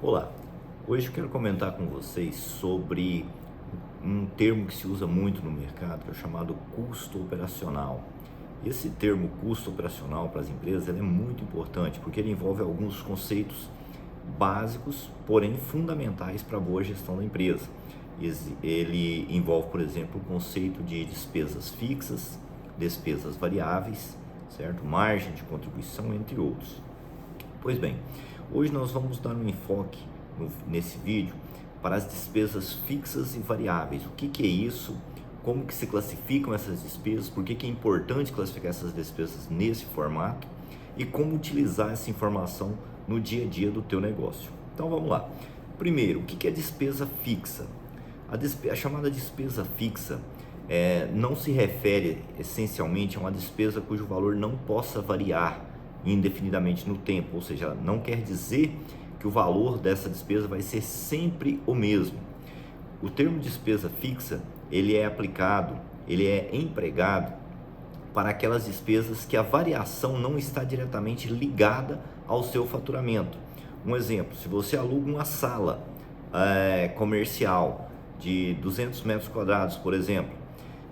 Olá, hoje eu quero comentar com vocês sobre um termo que se usa muito no mercado, que é o chamado custo operacional. Esse termo custo operacional para as empresas ele é muito importante porque ele envolve alguns conceitos básicos, porém fundamentais para a boa gestão da empresa. Ele envolve, por exemplo, o conceito de despesas fixas, despesas variáveis, certo? Margem de contribuição, entre outros. Pois bem, hoje nós vamos dar um enfoque nesse vídeo para as despesas fixas e variáveis. O que é isso? Como que se classificam essas despesas? Por que é importante classificar essas despesas nesse formato? E como utilizar essa informação no dia a dia do teu negócio. Então vamos lá. Primeiro, o que é despesa fixa? A chamada despesa fixa não se refere essencialmente a uma despesa cujo valor não possa variar indefinidamente no tempo, ou seja, não quer dizer que o valor dessa despesa vai ser sempre o mesmo. O termo despesa fixa, ele é empregado para aquelas despesas que a variação não está diretamente ligada ao seu faturamento. Um exemplo, se você aluga uma sala comercial de 200 metros quadrados, por exemplo,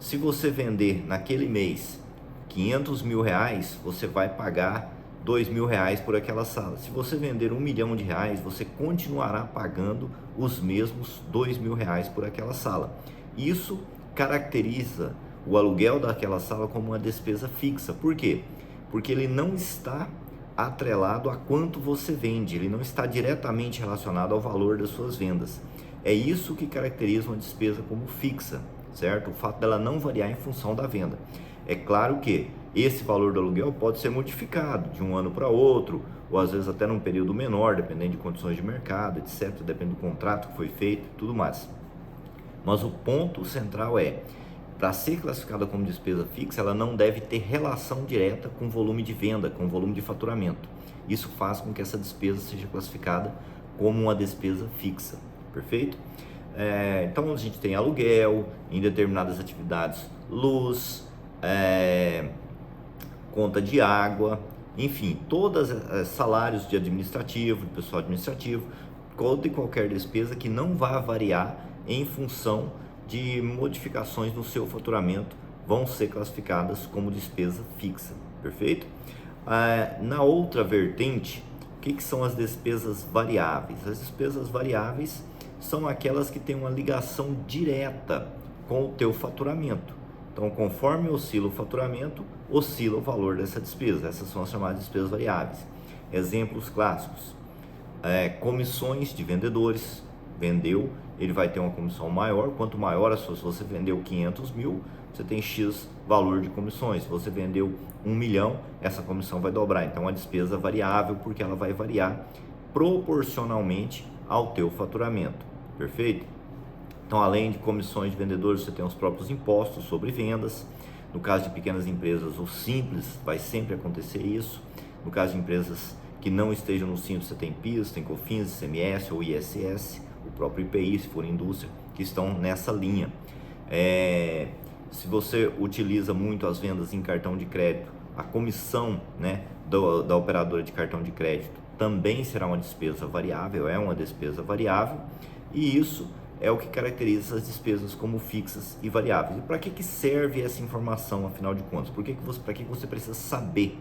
se você vender naquele mês 500 mil reais, você vai pagar 2 mil reais por aquela sala. Se você vender 1 milhão de reais, você continuará pagando os mesmos 2 mil reais por aquela sala. Isso caracteriza o aluguel daquela sala como uma despesa fixa. Por quê? Porque ele não está atrelado a quanto você vende, ele não está diretamente relacionado ao valor das suas vendas. É isso que caracteriza uma despesa como fixa, certo? O fato dela não variar em função da venda. É claro que esse valor do aluguel pode ser modificado de um ano para outro, ou às vezes até num período menor, dependendo de condições de mercado, etc., depende do contrato que foi feito e tudo mais. Mas o ponto central é, para ser classificada como despesa fixa, ela não deve ter relação direta com o volume de venda, com o volume de faturamento. Isso faz com que essa despesa seja classificada como uma despesa fixa, perfeito? Então a gente tem aluguel, em determinadas atividades, luz, conta de água, enfim, todos salários de administrativo, de pessoal administrativo, toda e qualquer despesa que não vá variar em função de modificações no seu faturamento vão ser classificadas como despesa fixa, perfeito? Na outra vertente, o que são as despesas variáveis? As despesas variáveis são aquelas que têm uma ligação direta com o teu faturamento. Então, conforme oscila o faturamento, oscila o valor dessa despesa. Essas são as chamadas despesas variáveis. Exemplos clássicos: comissões de vendedores. Vendeu, ele vai ter uma comissão maior. Quanto maior a sua, se você vendeu 500 mil, você tem X valor de comissões. Se você vendeu 1 milhão, essa comissão vai dobrar. Então, é uma despesa variável, porque ela vai variar proporcionalmente ao teu faturamento. Perfeito? Então, além de comissões de vendedores, você tem os próprios impostos sobre vendas. No caso de pequenas empresas, o Simples vai sempre acontecer isso. No caso de empresas que não estejam no Simples, você tem PIS, tem COFINS, ICMS ou ISS, o próprio IPI, se for indústria, que estão nessa linha. Se você utiliza muito as vendas em cartão de crédito, a comissão, da operadora de cartão de crédito também será uma despesa variável, é uma despesa variável, e isso é o que caracteriza as despesas como fixas e variáveis. E para que serve essa informação, afinal de contas? Para que você precisa saber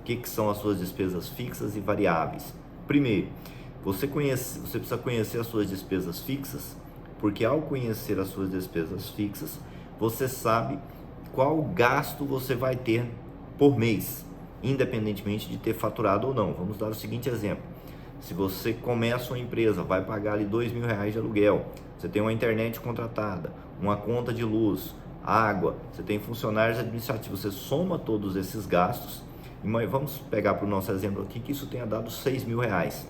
o que são as suas despesas fixas e variáveis? Primeiro, você precisa conhecer as suas despesas fixas, porque ao conhecer as suas despesas fixas, você sabe qual gasto você vai ter por mês, independentemente de ter faturado ou não. Vamos dar o seguinte exemplo: se você começa uma empresa, vai pagar ali 2 mil reais de aluguel, você tem uma internet contratada, uma conta de luz, água, você tem funcionários administrativos, você soma todos esses gastos, e vamos pegar para o nosso exemplo aqui que isso tenha dado 6 mil reais.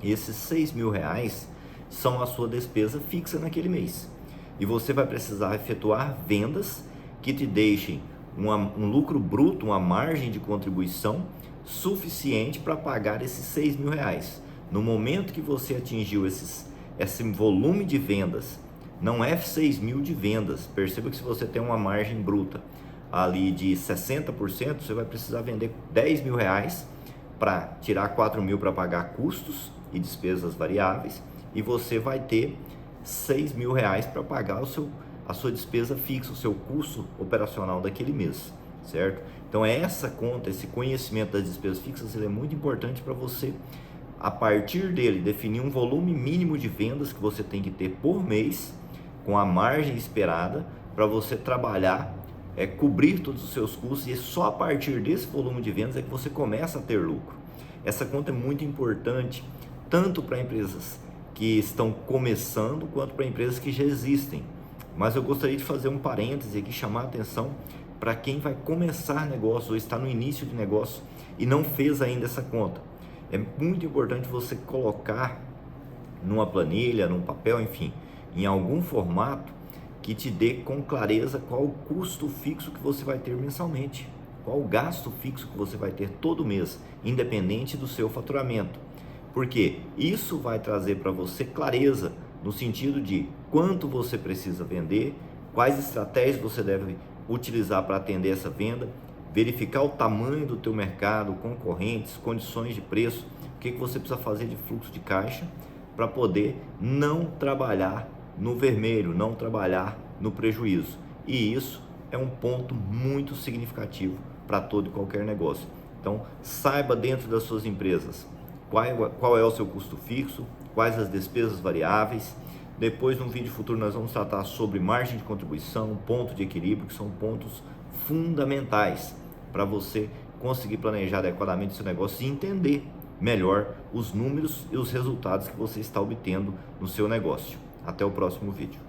Esses 6 mil reais são a sua despesa fixa naquele mês. E você vai precisar efetuar vendas que te deixem um lucro bruto, uma margem de contribuição suficiente para pagar esses 6 mil reais. No momento que você atingiu esse volume de vendas, não é 6 mil de vendas, perceba que se você tem uma margem bruta ali de 60%, você vai precisar vender 10 mil reais para tirar 4 mil para pagar custos e despesas variáveis, e você vai ter 6 mil reais para pagar a sua despesa fixa, o seu custo operacional daquele mês, certo? Então essa conta, esse conhecimento das despesas fixas, ele é muito importante para você, a partir dele, definir um volume mínimo de vendas que você tem que ter por mês, com a margem esperada, para você trabalhar, cobrir todos os seus custos, e só a partir desse volume de vendas é que você começa a ter lucro. Essa conta é muito importante, tanto para empresas que estão começando, quanto para empresas que já existem. Mas eu gostaria de fazer um parêntese aqui, chamar a atenção para quem vai começar negócio ou está no início de negócio e não fez ainda essa conta. É muito importante você colocar numa planilha, num papel, enfim, em algum formato que te dê com clareza qual o custo fixo que você vai ter mensalmente, qual o gasto fixo que você vai ter todo mês, independente do seu faturamento. Porque isso vai trazer para você clareza no sentido de quanto você precisa vender, quais estratégias você deve utilizar para atender essa venda, verificar o tamanho do teu mercado, concorrentes, condições de preço, o que você precisa fazer de fluxo de caixa para poder não trabalhar no vermelho, não trabalhar no prejuízo. E isso é um ponto muito significativo para todo e qualquer negócio. Então, saiba dentro das suas empresas qual é o seu custo fixo, quais as despesas variáveis. Depois, num vídeo futuro, nós vamos tratar sobre margem de contribuição, ponto de equilíbrio, que são pontos fundamentais para você conseguir planejar adequadamente o seu negócio e entender melhor os números e os resultados que você está obtendo no seu negócio. Até o próximo vídeo.